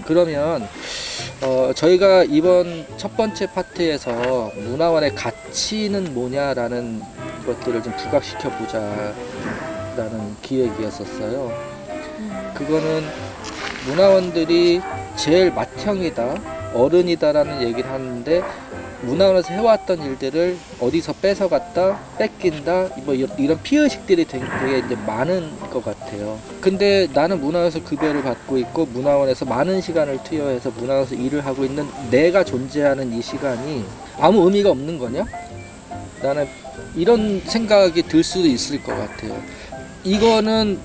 그러면 저희가 이번 첫 번째 파트에서 문화원의 가치는 뭐냐라는 것들을 좀 부각시켜 보자라는 기획이었었어요. 그거는 문화원들이 제일 맏형이다, 어른이다라는 얘기를 하는데 문화원에서 해왔던 일들을 어디서 뺏어갔다, 뺏긴다, 뭐 이런 피해의식들이 되게 이제 많은 것 같아요. 근데 나는 문화원에서 급여를 받고 있고 문화원에서 많은 시간을 투여해서 문화원에서 일을 하고 있는 내가 존재하는 이 시간이 아무 의미가 없는 거냐? 나는 이런 생각이 들 수도 있을 것 같아요. 이거는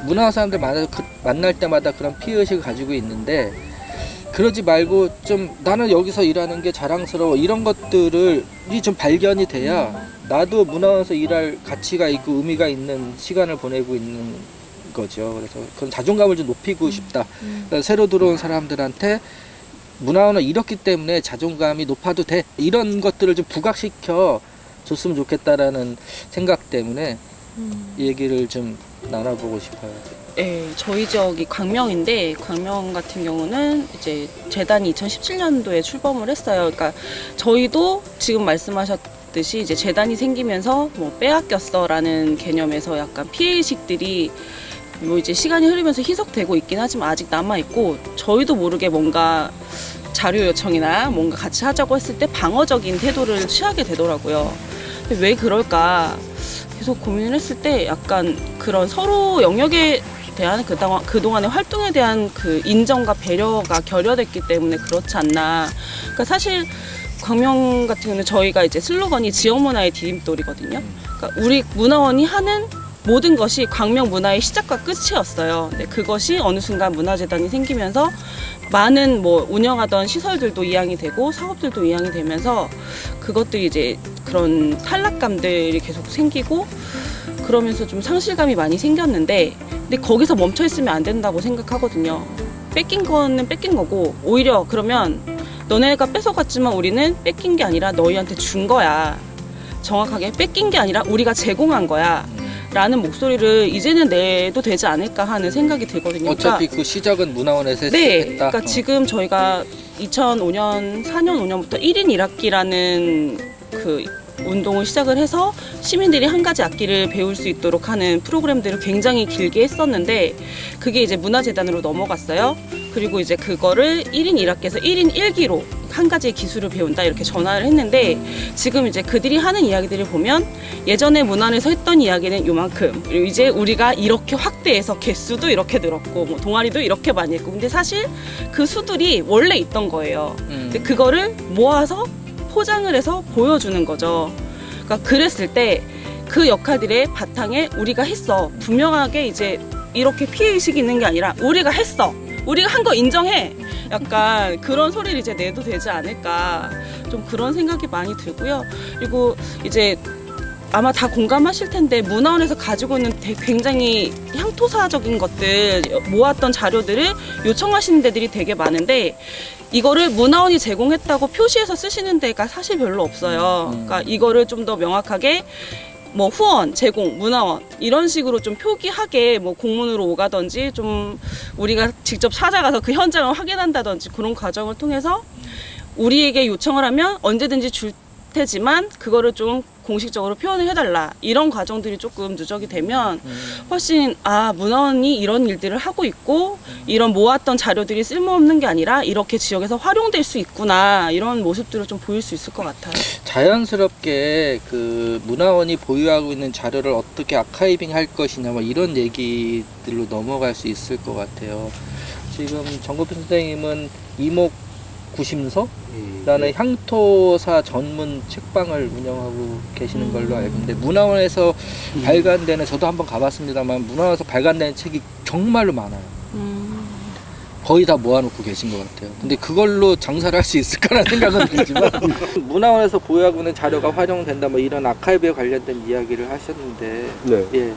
문화원 사람들 만날 때마다 그런 피해의식을 가지고 있는데 그러지 말고 좀 나는 여기서 일하는 게 자랑스러워 이런 것들이 좀 발견이 돼야 나도 문화원에서 일할 가치가 있고 의미가 있는 시간을 보내고 있는 거죠. 그래서 그런 자존감을 좀 높이고 싶다. 그러니까 새로 들어온 사람들한테 문화원은 이렇기 때문에 자존감이 높아도 돼. 이런 것들을 좀 부각시켜 줬으면 좋겠다라는 생각 때문에 얘기를 좀 나눠보고 싶어요. 네, 저희 지역이 광명인데 광명 같은 경우는 이제 재단이 2017년도에 출범을 했어요. 그러니까 저희도 지금 말씀하셨듯이 이제 재단이 생기면서 뭐 빼앗겼어라는 개념에서 약간 피해의식들이 뭐 이제 시간이 흐르면서 희석되고 있긴 하지만 아직 남아 있고 저희도 모르게 뭔가 자료 요청이나 뭔가 같이 하자고 했을 때 방어적인 태도를 취하게 되더라고요. 근데 왜 그럴까? 계속 고민을 했을 때 약간 그런 서로 영역에 대한 그동안의 활동에 대한 그 인정과 배려가 결여됐기 때문에 그렇지 않나. 그러니까 사실 광명 같은 경우는 저희가 이제 슬로건이 지역 문화의 디딤돌이거든요. 그러니까 우리 문화원이 하는 모든 것이 광명 문화의 시작과 끝이었어요. 근데 그것이 어느 순간 문화재단이 생기면서 많은 뭐 운영하던 시설들도 이양이 되고 사업들도 이양이 되면서 그것들이 이제 그런 탈락감들이 계속 생기고 그러면서 좀 상실감이 많이 생겼는데 근데 거기서 멈춰 있으면 안 된다고 생각하거든요. 뺏긴 거는 뺏긴 거고 오히려 그러면 너네가 뺏어갔지만 우리는 뺏긴 게 아니라 너희한테 준 거야. 정확하게 뺏긴 게 아니라 우리가 제공한 거야. 라는 목소리를 이제는 내도 되지 않을까 하는 생각이 들거든요. 어차피 그러니까, 그 시작은 문화원에서 네, 했다. 그러니까 지금 저희가 2005년, 4년, 5년부터 1인 1악기라는 그 운동을 시작을 해서 시민들이 한 가지 악기를 배울 수 있도록 하는 프로그램들을 굉장히 길게 했었는데 그게 이제 문화재단으로 넘어갔어요. 그리고 이제 그거를 1인 1악기에서 1인 1기로 한 가지의 기술을 배운다 이렇게 전환을 했는데 지금 이제 그들이 하는 이야기들을 보면 예전에 문화원에서 했던 이야기는 요만큼 그리고 이제 우리가 이렇게 확대해서 개수도 이렇게 늘었고 뭐 동아리도 이렇게 많이 했고 근데 사실 그 수들이 원래 있던 거예요. 근데 그거를 모아서 포장을 해서 보여주는 거죠. 그러니까 그랬을 때 그 역할들의 바탕에 우리가 했어. 분명하게 이제 이렇게 피해의식이 있는 게 아니라 우리가 했어. 우리가 한 거 인정해. 약간 그런 소리를 이제 내도 되지 않을까. 좀 그런 생각이 많이 들고요. 그리고 이제 아마 다 공감하실 텐데 문화원에서 가지고 있는 굉장히 향토사적인 것들 모았던 자료들을 요청하시는 데들이 되게 많은데 이거를 문화원이 제공했다고 표시해서 쓰시는 데가 사실 별로 없어요. 그러니까 이거를 좀 더 명확하게 뭐 후원, 제공, 문화원 이런 식으로 좀 표기하게 뭐 공문으로 오가든지 좀 우리가 직접 찾아가서 그 현장을 확인한다든지 그런 과정을 통해서 우리에게 요청을 하면 언제든지 줄 테지만 그거를 좀 공식적으로 표현을 해달라 이런 과정들이 조금 누적이 되면 훨씬 문화원이 이런 일들을 하고 있고 이런 모았던 자료들이 쓸모없는 게 아니라 이렇게 지역에서 활용될 수 있구나 이런 모습들을 좀 보일 수 있을 것 같아요. 자연스럽게 그 문화원이 보유하고 있는 자료를 어떻게 아카이빙 할 것이냐 뭐 이런 얘기들로 넘어갈 수 있을 것 같아요. 지금 정국표 선생님은 이목 구심서라는 향토사 전문 책방을 운영하고 계시는 걸로 알고 있는데 문화원에서 발간되는 저도 한번 가봤습니다만 문화원에서 발간되는 책이 정말로 많아요. 거의 다 모아놓고 계신 것 같아요. 근데 그걸로 장사를 할 수 있을까라는 생각은 들지만 문화원에서 보유하고 있는 자료가 활용된다 뭐 이런 아카이브에 관련된 이야기를 하셨는데 네. 예.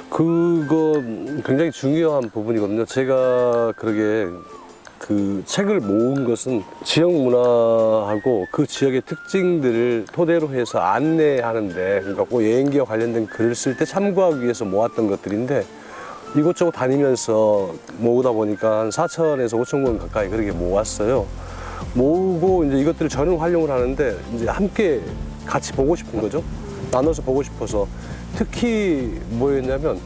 그거 굉장히 중요한 부분이거든요. 제가 그러게 그 책을 모은 것은 지역 문화하고 그 지역의 특징들을 토대로 해서 안내하는데 그러니까 그 여행기와 관련된 글을 쓸 때 참고하기 위해서 모았던 것들인데 이곳저곳 다니면서 모으다 보니까 한 4,000에서 5,000권 가까이 그렇게 모았어요. 모으고 이제 이것들을 저는 활용을 하는데 이제 함께 같이 보고 싶은 거죠. 나눠서 보고 싶어서. 특히 뭐였냐면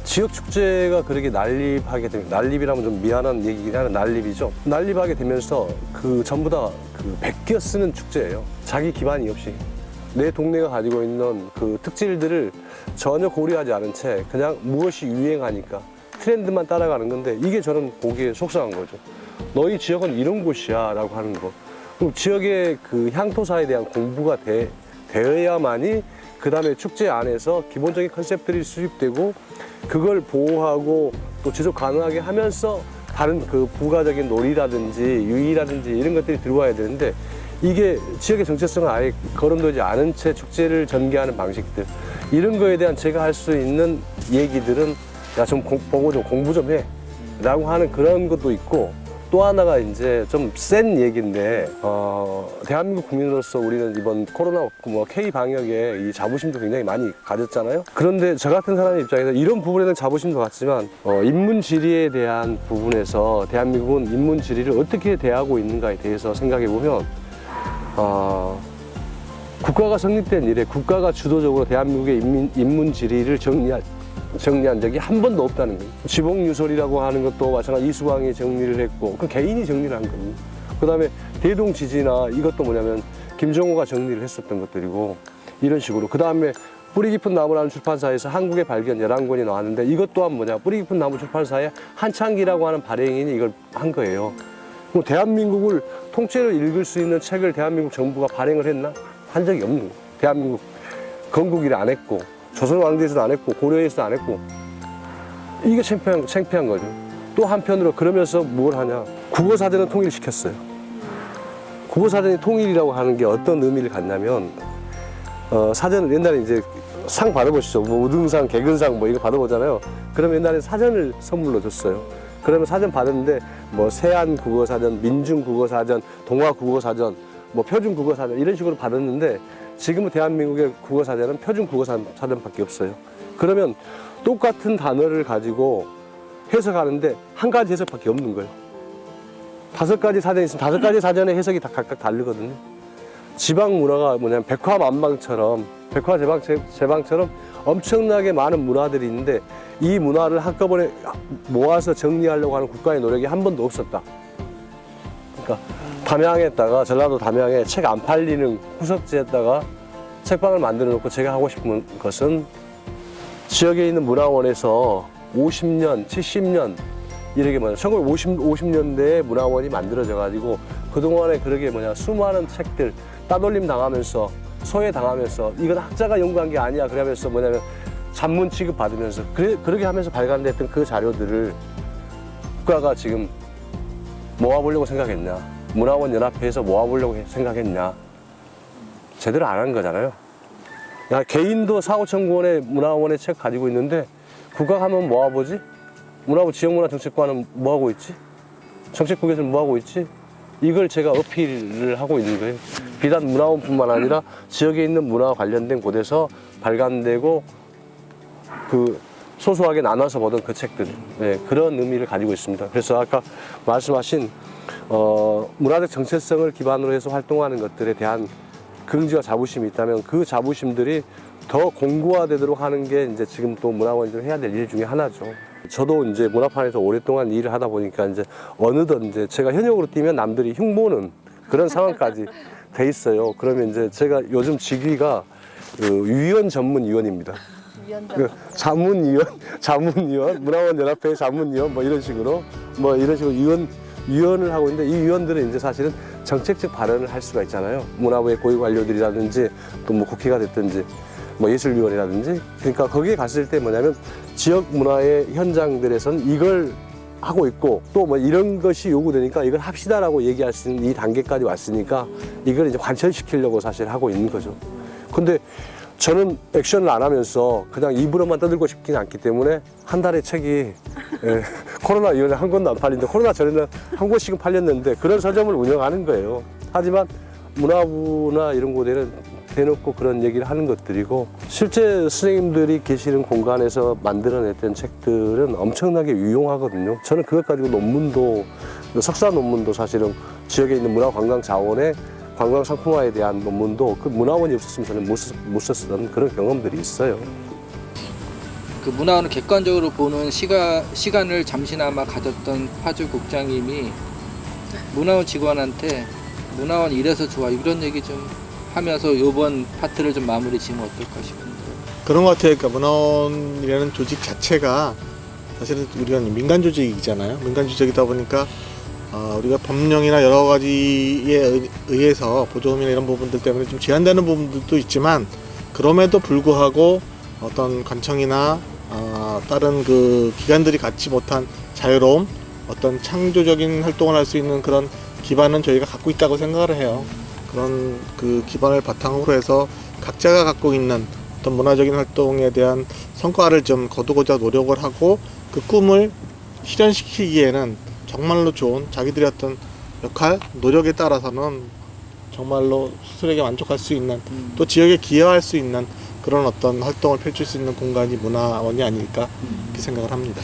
지역 축제가 그렇게 난립하게 되면, 난립이라면 좀 미안한 얘기긴 하는 난립이죠. 난립하게 되면서 그 전부 다 그 베껴 쓰는 축제예요. 자기 기반이 없이. 내 동네가 가지고 있는 그 특질들을 전혀 고려하지 않은 채 그냥 무엇이 유행하니까 트렌드만 따라가는 건데, 이게 저는 보기에 속상한 거죠. 너희 지역은 이런 곳이야 라고 하는 거. 그럼 지역의 그 향토사에 대한 공부가 되어야만이 그 다음에 축제 안에서 기본적인 컨셉들이 수립되고 그걸 보호하고 또 지속 가능하게 하면서 다른 그 부가적인 놀이라든지 유의라든지 이런 것들이 들어와야 되는데, 이게 지역의 정체성을 아예 거론되지 않은 채 축제를 전개하는 방식들, 이런 거에 대한 제가 할 수 있는 얘기들은 야, 좀 보고 좀 공부 좀 해 라고 하는 그런 것도 있고, 또 하나가 이제 좀 센 얘기인데, 대한민국 국민으로서 우리는 이번 코로나 K 방역에 이 자부심도 굉장히 많이 가졌잖아요. 그런데 저 같은 사람의 입장에서 이런 부분에 대한 자부심도 같지만, 인문 지리에 대한 부분에서 대한민국은 인문 지리를 어떻게 대하고 있는가에 대해서 생각해 보면, 국가가 성립된 이래 국가가 주도적으로 대한민국의 인문 지리를 정리한 적이 한 번도 없다는 거예요. 지봉유설이라고 하는 것도 마찬가지 이수광이 정리를 했고, 그 개인이 정리를 한 거예요. 그 다음에 대동지지나 이것도 뭐냐면 김정호가 정리를 했었던 것들이고, 이런 식으로. 그 다음에 뿌리 깊은 나무라는 출판사에서 한국의 발견 11권이 나왔는데, 이것 또한 뭐냐, 뿌리 깊은 나무 출판사의 한창기라고 하는 발행인이 이걸 한 거예요. 그럼 대한민국을 통째로 읽을 수 있는 책을 대한민국 정부가 발행을 했나? 한 적이 없는 거예요. 대한민국 건국 이래 안 했고, 조선 왕조에서도 안 했고, 고려에서도 안 했고. 이게 창피한 거죠. 또 한편으로 그러면서 뭘 하냐, 국어사전은 통일시켰어요. 국어사전이 통일이라고 하는 게 어떤 의미를 갖냐면, 사전을 옛날에 이제 상 받아보시죠. 뭐 우등상, 개근상 뭐 이거 받아보잖아요. 그러면 옛날에 사전을 선물로 줬어요. 그러면 사전 받았는데 뭐 세안 국어사전, 민중 국어사전, 동화 국어사전, 뭐 표준 국어사전 이런 식으로 받았는데, 지금은 대한민국의 국어사전은 표준 국어사전밖에 없어요. 그러면 똑같은 단어를 가지고 해석하는데 한 가지 해석밖에 없는 거예요. 5가지 사전이 있으면 5가지 사전의 해석이 다 각각 다르거든요. 지방 문화가 뭐냐면 백화만방처럼, 백화제방처럼 엄청나게 많은 문화들이 있는데, 이 문화를 한꺼번에 모아서 정리하려고 하는 국가의 노력이 한 번도 없었다. 그러니까 담양에다가, 전라도 담양에 책 안 팔리는 구석지에다가 책방을 만들어 놓고, 제가 하고 싶은 것은 지역에 있는 문화원에서 50년, 70년 이렇게 1950년대에 문화원이 만들어져 가지고 그동안에 그러게 수많은 책들 따돌림 당하면서 소외 당하면서, 이건 학자가 연구한 게 아니야 그러면서 잡문 취급 받으면서 그렇게 하면서 발간됐던 그 자료들을 국가가 지금 모아보려고 생각했냐, 문화원 연합회에서 모아보려고 생각했냐, 제대로 안 한 거잖아요. 야, 개인도 4, 5천 권의 문화원의 책 가지고 있는데 국가가 하면 모아보지? 문화부 지역문화정책관은 뭐하고 있지? 정책국에서는 뭐하고 있지? 이걸 제가 어필을 하고 있는 거예요. 비단 문화원뿐만 아니라 지역에 있는 문화와 관련된 곳에서 발간되고 그 소소하게 나눠서 보던 그 책들, 네, 그런 의미를 가지고 있습니다. 그래서 아까 말씀하신 문화적 정체성을 기반으로 해서 활동하는 것들에 대한 긍지와 자부심이 있다면, 그 자부심들이 더 공고화되도록 하는 게 이제 지금 또 문화원이 좀 해야 될 일 중에 하나죠. 저도 이제 문화판에서 오랫동안 일을 하다 보니까 이제 어느덧 이제 제가 현역으로 뛰면 남들이 흉보는 그런 상황까지 돼 있어요. 그러면 이제 제가 요즘 직위가 위원 전문위원입니다. 자문위원, 문화원연합회 자문위원 이런 식으로 위원을 하고 있는데, 이 위원들은 이제 사실은 정책적 발언을 할 수가 있잖아요. 문화부의 고위 관료들이라든지 또 뭐 국회가 됐든지 예술위원이라든지. 그러니까 거기에 갔을 때 뭐냐면 지역 문화의 현장들에서는 이걸 하고 있고, 또 이런 것이 요구되니까 이걸 합시다라고 얘기할 수 있는 이 단계까지 왔으니까 이걸 이제 관철시키려고 사실 하고 있는 거죠. 근데 저는 액션을 안 하면서 그냥 입으로만 떠들고 싶지는 않기 때문에 한 달에 책이 코로나 이후에 한 권도 안 팔리는데, 코로나 전에는 한 권씩은 팔렸는데 그런 서점을 운영하는 거예요. 하지만 문화부나 이런 곳에는 대놓고 그런 얘기를 하는 것들이고 실제 선생님들이 계시는 공간에서 만들어냈던 책들은 엄청나게 유용하거든요. 저는 그것 가지고 논문도 석사 논문도 사실은 지역에 있는 문화관광자원의 관광 상품화에 대한 논문도 그 문화원이 없었으면 저는 못 썼던 그런 경험들이 있어요. 그 문화원을 객관적으로 보는 시간을 잠시나마 가졌던 파주 국장님이 문화원 직원한테 문화원 이래서 좋아 이런 얘기 좀 하면서 이번 파트를 좀 마무리 지으면 어떨까 싶은데. 그런 것 같아요. 그러니까 문화원이라는 조직 자체가 사실은 우리가 민간 조직이잖아요. 민간 조직이다 보니까 우리가 법령이나 여러 가지에 의해서 보조금이나 이런 부분들 때문에 좀 제한되는 부분들도 있지만 그럼에도 불구하고 어떤 관청이나 다른 그 기관들이 갖지 못한 자유로움, 어떤 창조적인 활동을 할 수 있는 그런 기반은 저희가 갖고 있다고 생각을 해요. 그런 그 기반을 바탕으로 해서 각자가 갖고 있는 어떤 문화적인 활동에 대한 성과를 좀 거두고자 노력을 하고 그 꿈을 실현시키기에는 정말로 좋은 자기들의 어떤 역할, 노력에 따라서는 정말로 스스로에게 만족할 수 있는 또 지역에 기여할 수 있는 그런 어떤 활동을 펼칠 수 있는 공간이 문화원이 아닐까 이렇게 생각을 합니다.